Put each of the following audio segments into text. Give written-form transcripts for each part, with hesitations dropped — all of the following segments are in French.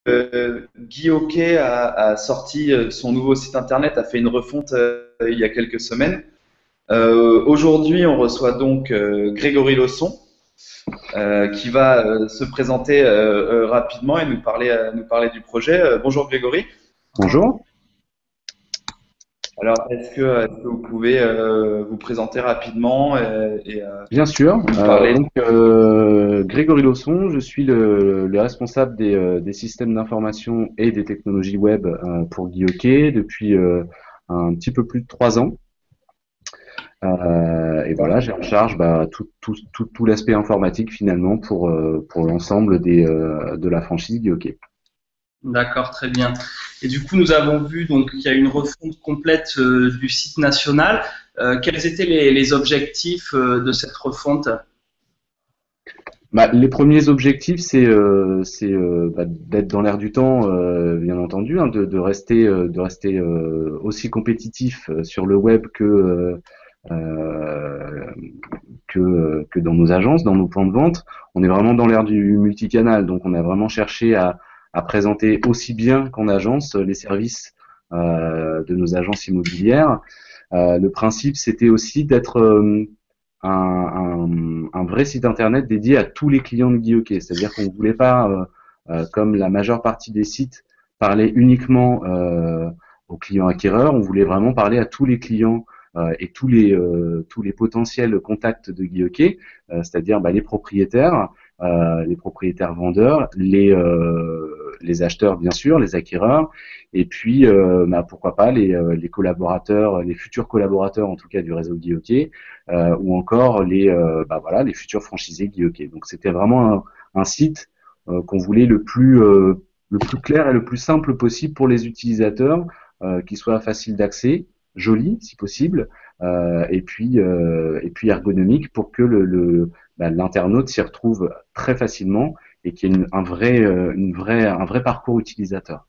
Guy Hockey a sorti son nouveau site internet, a fait une refonte il y a quelques semaines. Aujourd'hui, on reçoit donc Grégory Losson, qui va se présenter rapidement et nous parler du projet. Bonjour Grégory. Bonjour. Alors, est-ce que vous pouvez vous présenter rapidement Bien sûr. nous parler Grégory Lawson, je suis le responsable des systèmes d'information et des technologies web pour Guy Hockey depuis un petit peu plus de 3 ans. Et voilà, j'ai en charge tout l'aspect informatique finalement pour l'ensemble de la franchise Guy Hockey. D'accord, très bien. Et du coup, nous avons vu donc qu'il y a une refonte complète du site national. Quels étaient les objectifs de cette refonte? Les premiers objectifs, c'est d'être dans l'air du temps, bien entendu, hein, de rester aussi compétitif sur le web euh, que dans nos agences, dans nos points de vente. On est vraiment dans l'ère du multicanal, donc on a vraiment cherché à présenter aussi bien qu'en agence les services de nos agences immobilières. Le principe, c'était aussi d'être un vrai site internet dédié à tous les clients de Guy Hockey. C'est-à-dire qu'on ne voulait pas, comme la majeure partie des sites, parler uniquement aux clients acquéreurs. On voulait vraiment parler à tous les clients et tous les potentiels contacts de Guy Hockey, c'est-à-dire les propriétaires vendeurs, les acheteurs bien sûr, les acquéreurs, et puis pourquoi pas les collaborateurs, les futurs collaborateurs en tout cas du réseau Guy Hockey, ou encore les futurs franchisés Guy Hockey. Donc c'était vraiment un site qu'on voulait le plus clair et le plus simple possible pour les utilisateurs, qui soit facile d'accès, joli si possible, et puis ergonomique pour que l'internaute s'y retrouve très facilement et qu'il y ait un vrai parcours utilisateur.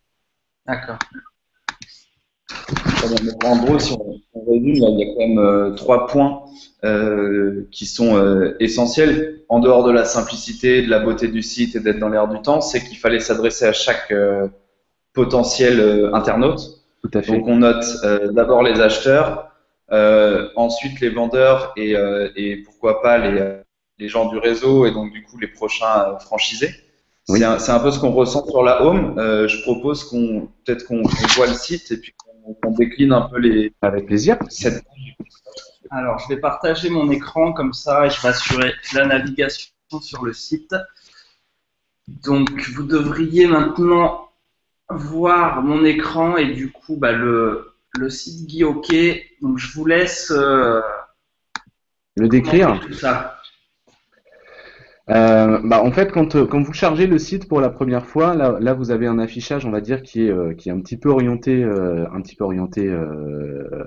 D'accord. En gros, si on résume, il y a quand même trois points qui sont essentiels, en dehors de la simplicité, de la beauté du site et d'être dans l'air du temps, c'est qu'il fallait s'adresser à chaque potentiel internaute. Tout à fait. Donc on note d'abord les acheteurs, ensuite les vendeurs et pourquoi pas les gens du réseau et donc du coup les prochains franchisés. Oui. C'est un peu ce qu'on ressent sur la home. Je propose qu'on voit le site et puis qu'on décline un peu Avec plaisir. Alors, je vais partager mon écran comme ça et je vais assurer la navigation sur le site. Donc, vous devriez maintenant voir mon écran et du coup le site Guy Hockey. Donc, je vous laisse le décrire. tout ça. En fait, quand vous chargez le site pour la première fois, là vous avez un affichage, on va dire, qui est un petit peu orienté,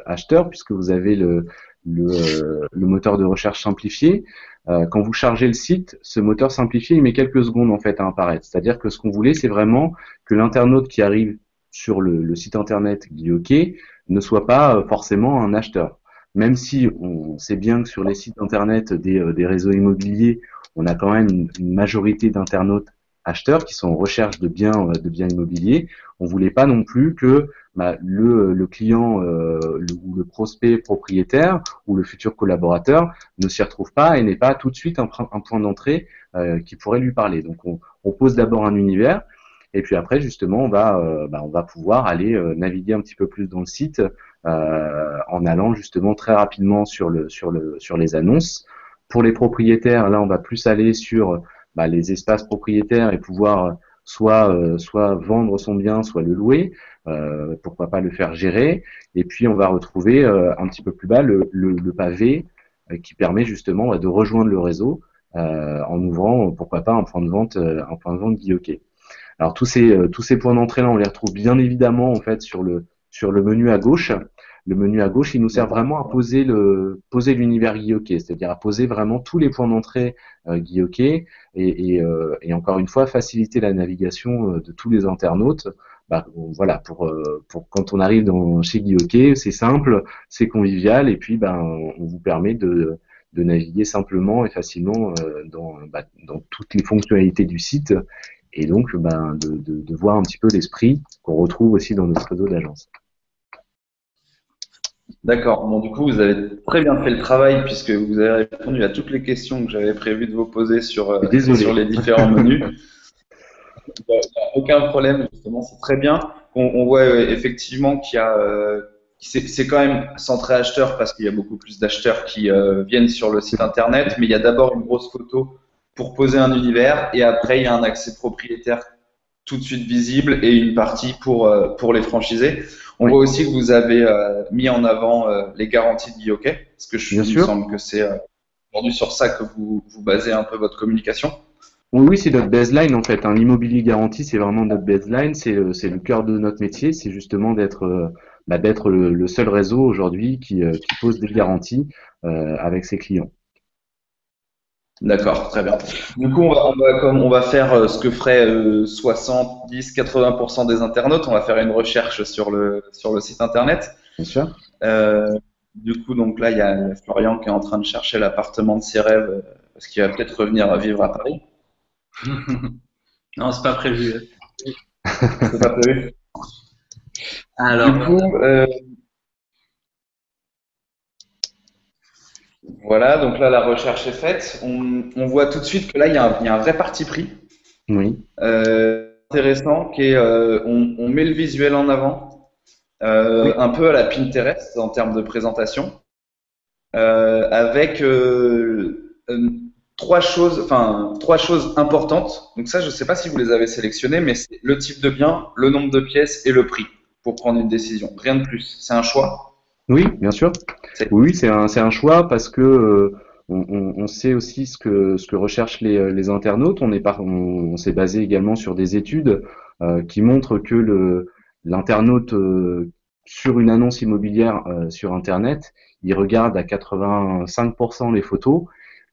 acheteur, puisque vous avez le moteur de recherche simplifié. Quand vous chargez le site, ce moteur simplifié, il met quelques secondes en fait à apparaître. C'est-à-dire que ce qu'on voulait, c'est vraiment que l'internaute qui arrive sur le site internet Guy Hockey ne soit pas forcément un acheteur. Même si on sait bien que sur les sites internet des réseaux immobiliers, on a quand même une majorité d'internautes acheteurs qui sont en recherche de biens immobiliers. On voulait pas non plus que le client ou le prospect propriétaire ou le futur collaborateur ne s'y retrouve pas et n'ait pas tout de suite un point d'entrée qui pourrait lui parler. Donc on pose d'abord un univers et puis après justement on va pouvoir aller naviguer un petit peu plus dans le site en allant justement très rapidement sur les annonces. Pour les propriétaires, là, on va plus aller sur les espaces propriétaires et pouvoir soit vendre son bien, soit le louer. Pourquoi pas le faire gérer. Et puis, on va retrouver un petit peu plus bas le pavé qui permet justement de rejoindre le réseau en ouvrant, pourquoi pas, un point de vente Guy Hockey. Alors, tous ces points d'entrée là, on les retrouve bien évidemment en fait sur le menu à gauche. Le menu à gauche, il nous sert vraiment à poser l'univers Guy Hockey, c'est-à-dire à poser vraiment tous les points d'entrée Guy Hockey et encore une fois faciliter la navigation de tous les internautes. Voilà, pour quand on arrive chez Guy Hockey, c'est simple, c'est convivial et puis on vous permet de naviguer simplement et facilement dans toutes les fonctionnalités du site et donc de voir un petit peu l'esprit qu'on retrouve aussi dans notre réseau d'agences. D'accord. Bon, du coup, vous avez très bien fait le travail puisque vous avez répondu à toutes les questions que j'avais prévu de vous poser Désolé. sur les différents menus. Il n'y a aucun problème, justement, c'est très bien. On voit effectivement qu'il y a, c'est quand même centré acheteur parce qu'il y a beaucoup plus d'acheteurs qui viennent sur le site internet, mais il y a d'abord une grosse photo pour poser un univers et après il y a un accès propriétaire tout de suite visible et une partie pour les franchisés. On voit aussi que vous avez mis en avant les garanties de BioK, parce que il me semble que c'est aujourd'hui sur ça que vous basez un peu votre communication. Oui, c'est notre baseline en fait. L'immobilier garanti, c'est vraiment notre baseline, c'est le cœur de notre métier, c'est justement d'être le seul réseau aujourd'hui qui pose des garanties avec ses clients. D'accord, très bien. Du coup, on va faire ce que ferait 70-80% des internautes. On va faire une recherche sur le site internet. Bien sûr. Du coup, donc là, il y a Florian qui est en train de chercher l'appartement de ses rêves parce qu'il va peut-être revenir vivre à Paris. Non, c'est pas prévu. C'est pas prévu. Alors, du coup, voilà, donc là, la recherche est faite. On voit tout de suite que là, il y a un vrai parti pris. Oui. Intéressant, qui est, on met le visuel en avant, un peu à la Pinterest en termes de présentation, avec trois choses importantes. Donc ça, je ne sais pas si vous les avez sélectionnées, mais c'est le type de bien, le nombre de pièces et le prix pour prendre une décision. Rien de plus. C'est un choix. Oui, bien sûr. Oui, c'est un choix parce que on sait aussi ce que recherchent les internautes. On s'est basé également sur des études qui montrent que l'internaute sur une annonce immobilière sur Internet, il regarde à 85% les photos,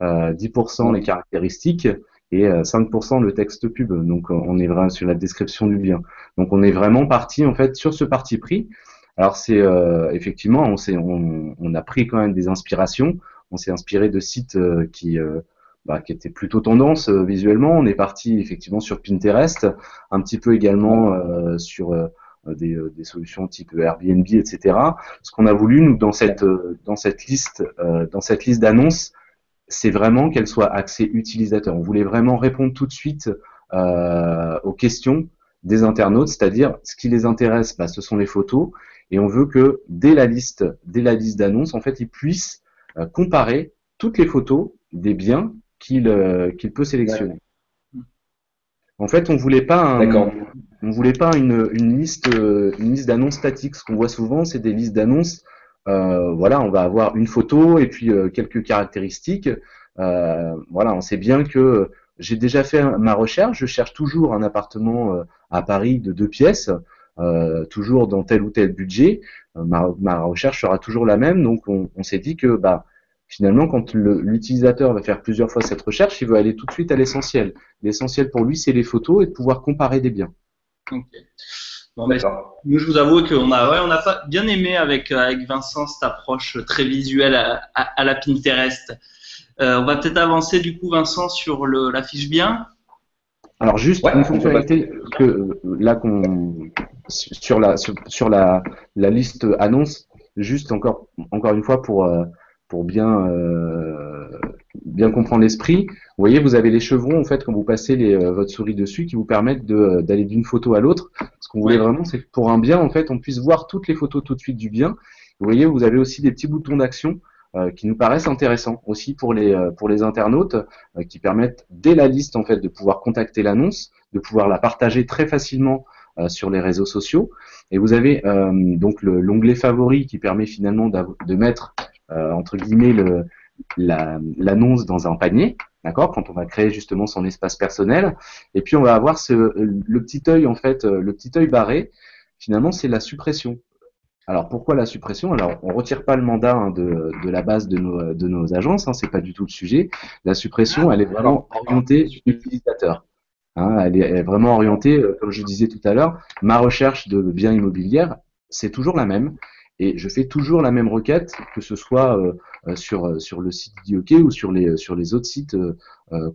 10% les caractéristiques et 5% le texte pub. Donc on est vraiment sur la description du bien. Donc on est vraiment parti en fait sur ce parti pris. Alors c'est effectivement, on a pris quand même des inspirations. On s'est inspiré de sites qui étaient plutôt tendance visuellement. On est parti effectivement sur Pinterest, un petit peu également sur des solutions type Airbnb, etc. Ce qu'on a voulu nous dans cette liste d'annonces, c'est vraiment qu'elle soit axée utilisateur. On voulait vraiment répondre tout de suite aux questions des internautes, c'est-à-dire ce qui les intéresse, ce sont les photos, et on veut que dès la liste d'annonces, en fait, ils puissent comparer toutes les photos des biens qu'il peut sélectionner. En fait, on voulait pas une liste d'annonces statiques. Ce qu'on voit souvent, c'est des listes d'annonces. On va avoir une photo et puis quelques caractéristiques. On sait bien que j'ai déjà fait ma recherche. Je cherche toujours un appartement à Paris de 2 pièces, toujours dans tel ou tel budget. Ma recherche sera toujours la même. Donc, on s'est dit que finalement, quand l'utilisateur va faire plusieurs fois cette recherche, il veut aller tout de suite à l'essentiel. L'essentiel pour lui, c'est les photos et de pouvoir comparer des biens. Ok. Bon, mais nous, je vous avoue qu'on a pas bien aimé avec Vincent cette approche très visuelle à la Pinterest. On va peut-être avancer du coup, Vincent, sur la fiche bien. Alors juste une fonctionnalité que là sur la liste annonce, juste encore une fois pour bien comprendre l'esprit. Vous voyez, vous avez les chevrons en fait quand vous passez votre souris dessus qui vous permettent d'aller d'une photo à l'autre. Ce qu'on voulait vraiment, c'est que pour un bien en fait, on puisse voir toutes les photos tout de suite du bien. Vous voyez, vous avez aussi des petits boutons d'action qui nous paraissent intéressants aussi pour les internautes, qui permettent dès la liste en fait de pouvoir contacter l'annonce, de pouvoir la partager très facilement sur les réseaux sociaux. Et vous avez donc l'onglet favoris qui permet finalement de mettre entre guillemets l'annonce dans un panier, d'accord, quand on va créer justement son espace personnel. Et puis on va avoir le petit œil en fait, le petit œil barré. Finalement, c'est la suppression. Alors pourquoi la suppression? Alors on retire pas le mandat de la base de nos agences, c'est pas du tout le sujet. La suppression, elle est vraiment orientée utilisateur. Elle est vraiment orientée, comme je disais tout à l'heure, ma recherche de biens immobiliers, c'est toujours la même. Et je fais toujours la même requête, que ce soit sur le site d'IOK ou sur les autres sites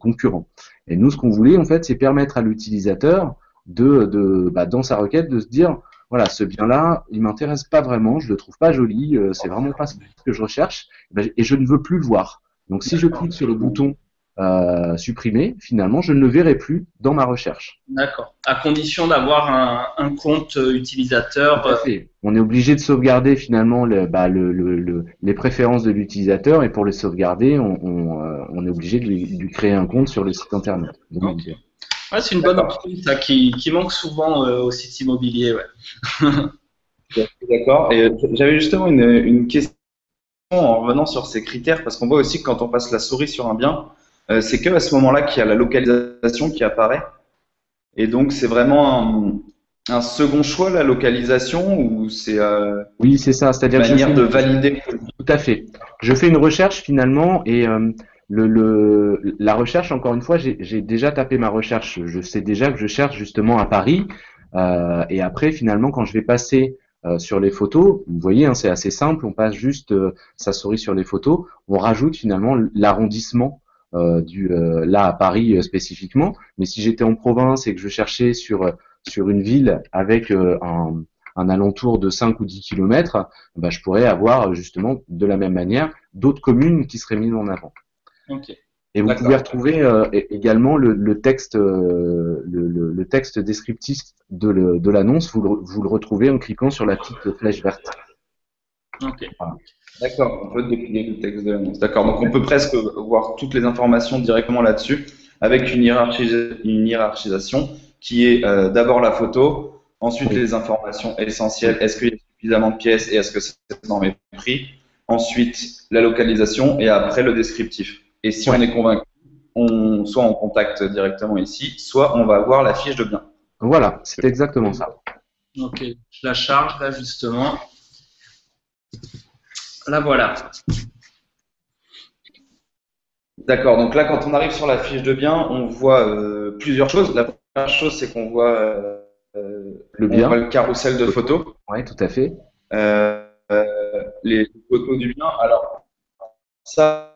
concurrents. Et nous, ce qu'on voulait, en fait, c'est permettre à l'utilisateur dans sa requête, de se dire, voilà, ce bien-là, il m'intéresse pas vraiment, je le trouve pas joli, c'est vraiment pas ce que je recherche, et je ne veux plus le voir. Donc, si je clique sur le bouton supprimer, finalement, je ne le verrai plus dans ma recherche. D'accord. À condition d'avoir un compte utilisateur. Tout à fait. On est obligé de sauvegarder finalement les préférences de l'utilisateur, et pour les sauvegarder, on est obligé de lui créer un compte sur le site internet. Okay. Ouais, c'est une bonne option ça, qui manque souvent aux sites immobiliers. Ouais. D'accord. Et j'avais justement une question en revenant sur ces critères, parce qu'on voit aussi que quand on passe la souris sur un bien, c'est que à ce moment-là qu'il y a la localisation qui apparaît. Et donc, c'est vraiment un second choix, la localisation, ou c'est Oui, c'est ça. C'est-à-dire une manière de valider. Tout à fait. Je fais une recherche finalement, et la recherche, encore une fois, j'ai déjà tapé ma recherche. Je sais déjà que je cherche justement à Paris. Et après, finalement, quand je vais passer sur les photos, vous voyez, hein, c'est assez simple. On passe juste sa souris sur les photos. On rajoute finalement l'arrondissement là à Paris spécifiquement. Mais si j'étais en province et que je cherchais sur une ville avec un alentour de 5 ou 10 kilomètres, bah, je pourrais avoir justement de la même manière d'autres communes qui seraient mises en avant. Okay. Et vous pouvez retrouver également le texte descriptif de l'annonce. Vous le retrouvez en cliquant sur la petite flèche verte. Okay. Voilà. D'accord, on peut déplier le texte de l'annonce. D'accord, donc on peut presque voir toutes les informations directement là-dessus, avec une hiérarchisation qui est d'abord la photo, ensuite les informations essentielles, est-ce qu'il y a suffisamment de pièces et est-ce que c'est dans mes prix, ensuite la localisation et après le descriptif. Et si on est convaincu, soit on contacte directement ici, soit on va voir la fiche de bien. Voilà, c'est exactement ça. Ok, je la charge là justement. Là voilà. D'accord, donc là quand on arrive sur la fiche de bien, on voit plusieurs choses. La première chose, c'est qu'on voit le bien, on voit le carrousel de photos. Oui, tout à fait. Les photos du bien. Alors ça,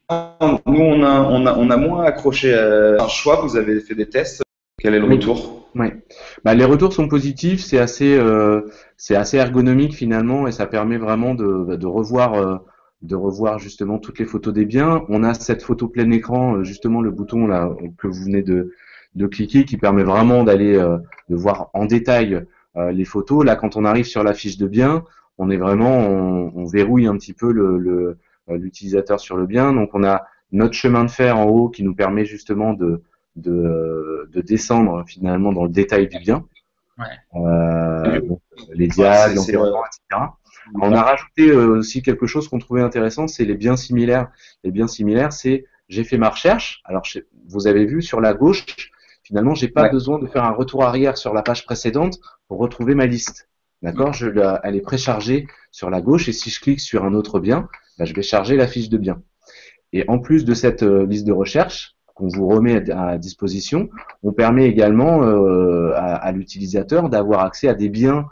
nous on a moins accroché un choix. Vous avez fait des tests. Quel est le retour? Oui. Bah, les retours sont positifs. C'est assez ergonomique finalement, et ça permet vraiment de revoir justement toutes les photos des biens. On a cette photo plein écran, justement le bouton là que vous venez de cliquer, qui permet vraiment d'aller de voir en détail les photos. Là, quand on arrive sur la fiche de bien, on est vraiment on verrouille un petit peu l'utilisateur sur le bien. Donc on a notre chemin de fer en haut qui nous permet justement de descendre finalement dans le détail du bien. Ouais. Donc, les diags, l'environnement, etc. On a rajouté aussi quelque chose qu'on trouvait intéressant, c'est les biens similaires. Les biens similaires, c'est j'ai fait ma recherche. Alors, vous avez vu sur la gauche, finalement, j'ai pas besoin de faire un retour arrière sur la page précédente pour retrouver ma liste. D'accord, elle est préchargée sur la gauche, et si je clique sur un autre bien, bah, je vais charger la fiche de bien. Et en plus de cette liste de recherche qu'on vous remet à disposition, on permet également à l'utilisateur d'avoir accès à des biens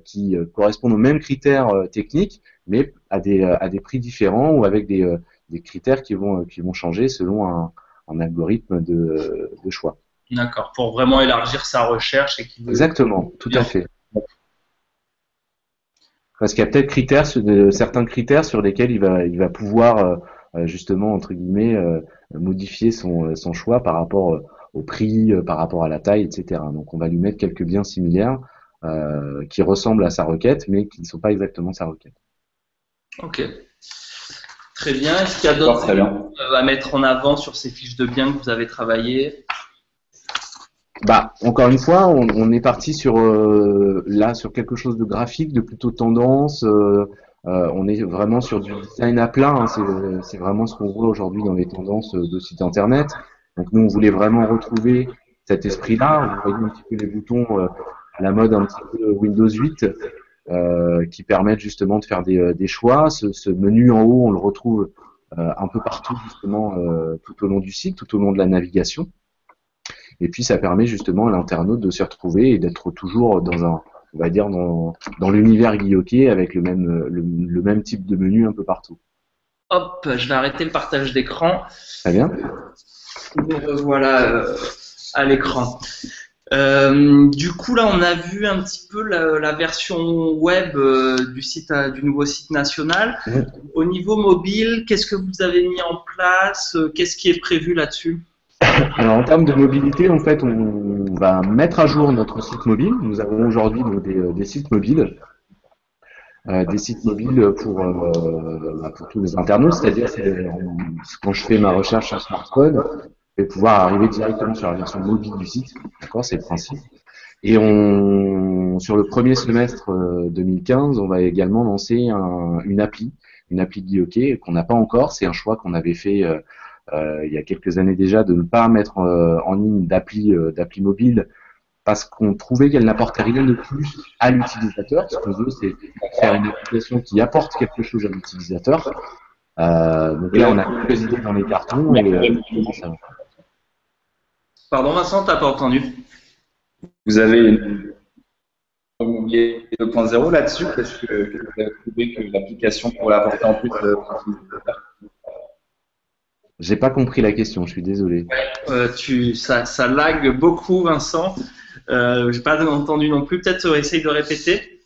qui correspondent aux mêmes critères techniques, mais à des prix différents, ou avec des critères qui vont changer selon un algorithme de choix. D'accord, pour vraiment élargir sa recherche. Exactement, tout à fait. Parce qu'il y a peut-être certains critères sur lesquels il va pouvoir justement, entre guillemets, modifier son choix par rapport au prix, par rapport à la taille, etc. Donc on va lui mettre quelques biens similaires qui ressemblent à sa requête, mais qui ne sont pas exactement sa requête. Ok. Très bien. Est-ce qu'il y a d'autres éléments à mettre en avant sur ces fiches de biens que vous avez travaillées? Bah, encore une fois, on est parti sur quelque chose de graphique, de plutôt tendance. On est vraiment sur du design à plat. Hein, c'est vraiment ce qu'on voit aujourd'hui dans les tendances de sites internet. Donc nous, on voulait vraiment retrouver cet esprit-là. On voyait un petit peu les boutons à la mode un petit peu Windows 8 qui permettent justement de faire des choix. Ce menu en haut, on le retrouve un peu partout justement tout au long du site, tout au long de la navigation. Et puis ça permet justement à l'internaute de s'y retrouver et d'être toujours on va dire dans l'univers Guillotier avec le même type de menu un peu partout. Hop, je vais arrêter le partage d'écran. Très bien. Me revoilà à l'écran. Du coup, là, on a vu un petit peu la version web du site, du nouveau site national. Ouais. Au niveau mobile, qu'est-ce que vous avez mis en place? Qu'est-ce qui est prévu là-dessus? Alors en termes de mobilité, en fait, on va mettre à jour notre site mobile. Nous avons aujourd'hui donc, des sites mobiles. Des sites mobiles pour tous les internautes, c'est-à-dire quand je fais ma recherche sur smartphone, je vais pouvoir arriver directement sur la version mobile du site, d'accord, c'est le principe. Et sur le premier semestre 2015, on va également lancer une appli GuiHockey qu'on n'a pas encore. C'est un choix qu'on avait fait il y a quelques années déjà de ne pas mettre en ligne d'appli mobile parce qu'on trouvait qu'elle n'apportait rien de plus à l'utilisateur. Ce qu'on veut, c'est faire une application qui apporte quelque chose à l'utilisateur. Donc là, on a quelques idées dans les cartons et ça va. Pardon, Vincent, t'as pas entendu? Vous avez une 2.0 là-dessus parce que vous avez trouvé que l'application pourrait apporter en plus de J'ai pas compris la question, je suis désolé. Ça lag beaucoup, Vincent. J'ai pas entendu non plus. Peut-être essaye de répéter.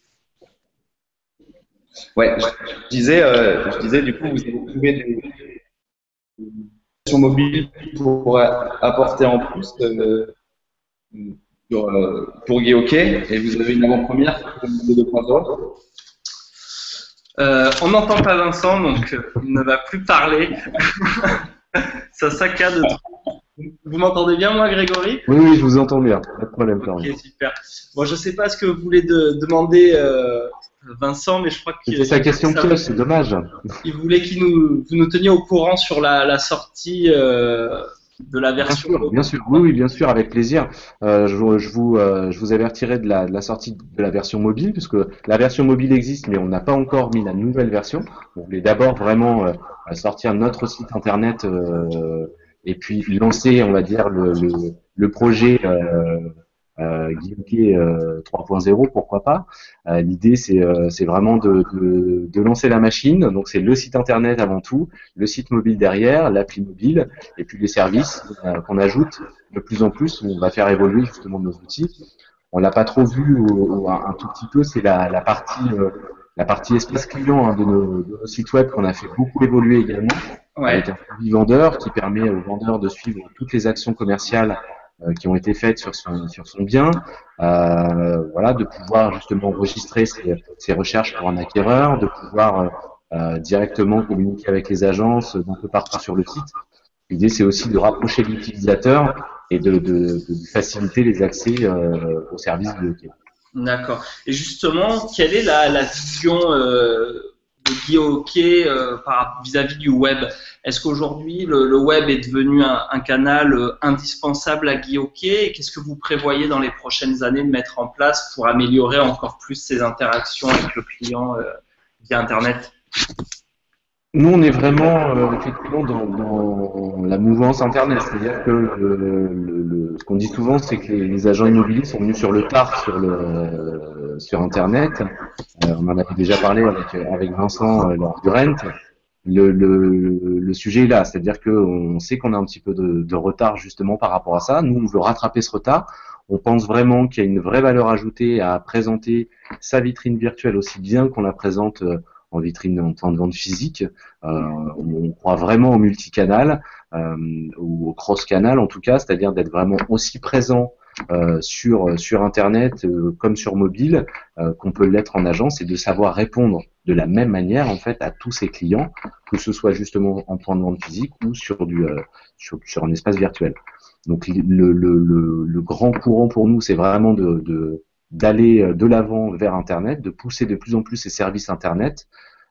Ouais, je disais, du coup, vous avez trouvé des applications mobiles pour apporter en plus pour GuiHockey et vous avez une avant-première pour le 2.0. On n'entend pas Vincent, donc il ne va plus parler. Ça saccade. Vous m'entendez bien, moi, Grégory? Oui, je vous entends bien, pas de problème. Ok, super. Bon, je sais pas ce que vous voulez demander Vincent, mais je crois que c'était sa question piège, c'est dommage. Il voulait vous nous teniez au courant sur la sortie de la version. Bien sûr, oui, bien sûr, avec plaisir. Je vous avertirai de la sortie de la version mobile, puisque la version mobile existe, mais on n'a pas encore mis la nouvelle version. On voulait d'abord vraiment sortir notre site internet et puis lancer, on va dire, le projet GuiHockey 3.0, pourquoi pas. L'idée, c'est vraiment de lancer la machine. Donc, c'est le site internet avant tout, le site mobile derrière, l'appli mobile, et puis les services qu'on ajoute de plus en plus. On va faire évoluer justement nos outils. On l'a pas trop vu un tout petit peu, c'est la partie espace client de nos sites web qu'on a fait beaucoup évoluer également, avec un produit vendeur qui permet au vendeur de suivre toutes les actions commerciales qui ont été faites sur son bien, voilà, de pouvoir justement enregistrer ses recherches pour un acquéreur, de pouvoir directement communiquer avec les agences d'un peu partout sur le site. L'idée, c'est aussi de rapprocher l'utilisateur et de faciliter les accès aux services de GuiHockey. D'accord. Et justement, quelle est la vision de GuiHockey vis-à-vis du web? Est-ce qu'aujourd'hui, le web est devenu un canal indispensable à GuiHockey? Et qu'est-ce que vous prévoyez dans les prochaines années de mettre en place pour améliorer encore plus ces interactions avec le client via Internet? Nous, on est vraiment effectivement dans la mouvance Internet. C'est-à-dire que ce qu'on dit souvent, c'est que les agents immobiliers sont venus sur le tard sur Internet. On en avait déjà parlé avec Vincent lors du Rent. Le sujet est là, c'est-à-dire qu'on sait qu'on a un petit peu de retard justement par rapport à ça. Nous, on veut rattraper ce retard. On pense vraiment qu'il y a une vraie valeur ajoutée à présenter sa vitrine virtuelle aussi bien qu'on la présente en vitrine en point de vente physique. On croit vraiment au multicanal ou au cross-canal en tout cas, c'est-à-dire d'être vraiment aussi présent sur Internet comme sur mobile qu'on peut l'être en agence et de savoir répondre de la même manière en fait à tous ses clients, que ce soit justement en point de vente physique ou sur un espace virtuel. Donc le grand courant pour nous, c'est vraiment d'aller de l'avant vers Internet, de pousser de plus en plus ces services Internet.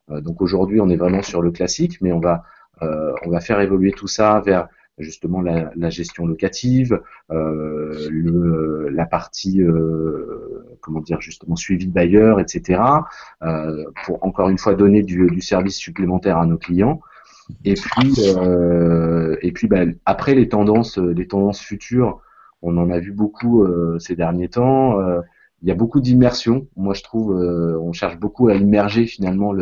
Donc aujourd'hui, on est vraiment sur le classique, mais on va faire évoluer tout ça vers justement la gestion locative, la partie comment dire justement suivi bailleur, etc. Pour encore une fois donner du service supplémentaire à nos clients. Et puis après les tendances futures, on en a vu beaucoup ces derniers temps. Il y a beaucoup d'immersion. Moi, je trouve, on cherche beaucoup à immerger finalement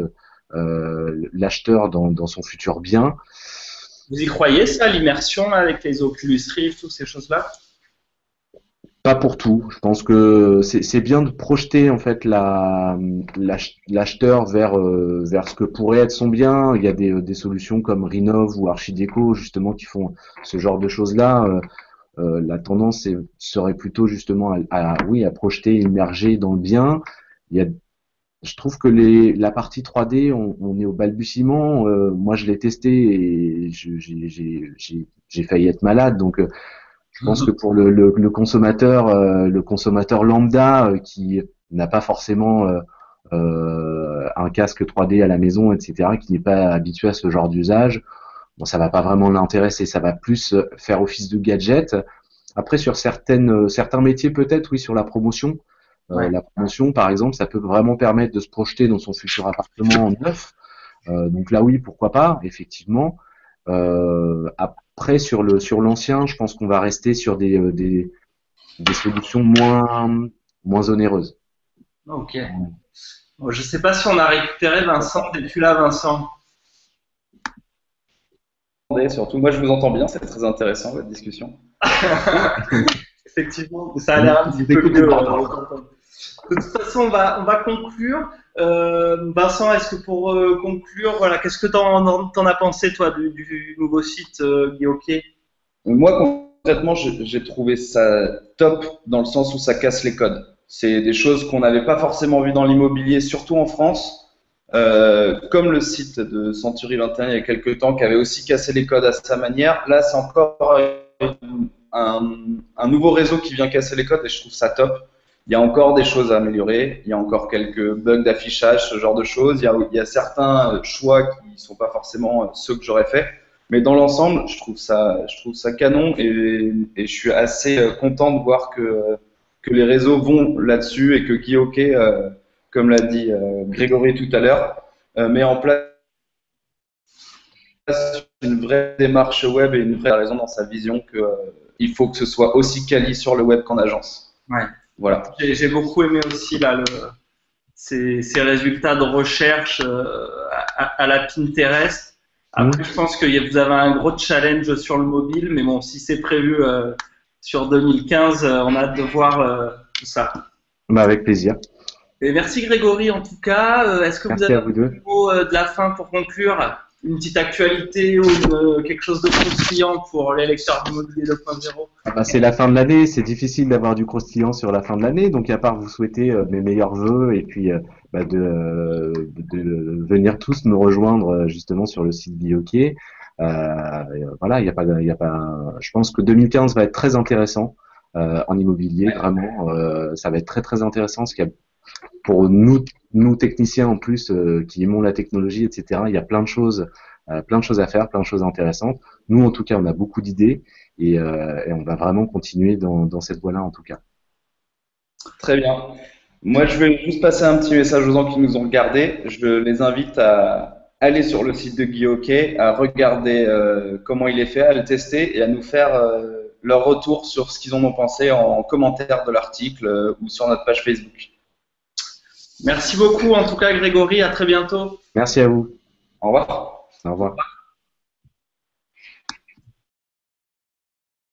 l'acheteur dans son futur bien. Vous y croyez ça, l'immersion avec les Oculus Rift, toutes ces choses-là? Pas pour tout. Je pense que c'est bien de projeter en fait l'acheteur vers ce que pourrait être son bien. Il y a des solutions comme Rinov ou Archideco justement qui font ce genre de choses-là. La tendance serait plutôt justement à projeter, immerger dans le bien. Je trouve que la partie 3D, on est au balbutiement. Moi, je l'ai testé et j'ai failli être malade. Donc, je pense que pour le consommateur lambda qui n'a pas forcément un casque 3D à la maison, etc., qui n'est pas habitué à ce genre d'usage, bon, ça va pas vraiment l'intéresser. Ça va plus faire office de gadget. Après, sur certains métiers, peut-être, oui, sur la promotion. La promotion, par exemple, ça peut vraiment permettre de se projeter dans son futur appartement neuf. Donc là, oui, pourquoi pas, effectivement. Après, sur l'ancien, je pense qu'on va rester sur des solutions moins onéreuses. Ok. Bon, je sais pas si on a récupéré Vincent. Es-tu là, Vincent? Surtout, moi je vous entends bien, c'est très intéressant votre discussion. Effectivement, ça a l'air un petit peu mieux. De toute façon, on va conclure. Vincent, est-ce que pour conclure, voilà, qu'est-ce que t'en as pensé, toi, du nouveau site Guy-OK? Moi, concrètement, j'ai trouvé ça top dans le sens où ça casse les codes. C'est des choses qu'on n'avait pas forcément vues dans l'immobilier, surtout en France. Comme le site de Century 21 il y a quelques temps, qui avait aussi cassé les codes à sa manière. Là, c'est encore un nouveau réseau qui vient casser les codes et je trouve ça top. Il y a encore des choses à améliorer, il y a encore quelques bugs d'affichage, ce genre de choses. Il y a certains choix qui ne sont pas forcément ceux que j'aurais fait. Mais dans l'ensemble, je trouve ça canon et je suis assez content de voir que les réseaux vont là-dessus et que Guy-OK, comme l'a dit Grégory tout à l'heure, met en place une vraie démarche web et une vraie raison dans sa vision qu'il faut que ce soit aussi quali sur le web qu'en agence. Ouais. Voilà. J'ai beaucoup aimé aussi là, ces résultats de recherche à la Pinterest. Après, je pense que vous avez un gros challenge sur le mobile, mais bon, si c'est prévu sur 2015, on a hâte de voir tout ça. Bah, avec plaisir. Et merci Grégory en tout cas. Est-ce que merci vous avez un mot de la fin pour conclure? Une petite actualité ou quelque chose de croustillant pour les lecteurs d'immobilier 2.0? C'est la fin de l'année, c'est difficile d'avoir du croustillant sur la fin de l'année, donc à part vous souhaiter mes meilleurs vœux et puis de venir tous me rejoindre justement sur le site Guy-OK. Voilà, il y a pas. Je pense que 2015 va être très intéressant en immobilier, vraiment. Ça va être très très intéressant parce qu'il y a pour nous techniciens en plus qui aimons la technologie, etc. Il y a plein de choses à faire, plein de choses intéressantes. Nous, en tout cas, on a beaucoup d'idées et on va vraiment continuer dans cette voie-là, en tout cas. Très bien. Moi, je vais juste passer un petit message aux gens qui nous ont regardés. Je les invite à aller sur le site de Guy-OK, à regarder comment il est fait, à le tester et à nous faire leur retour sur ce qu'ils en ont pensé en commentaire de l'article ou sur notre page Facebook. Merci beaucoup en tout cas Grégory, à très bientôt. Merci à vous. Au revoir. Au revoir.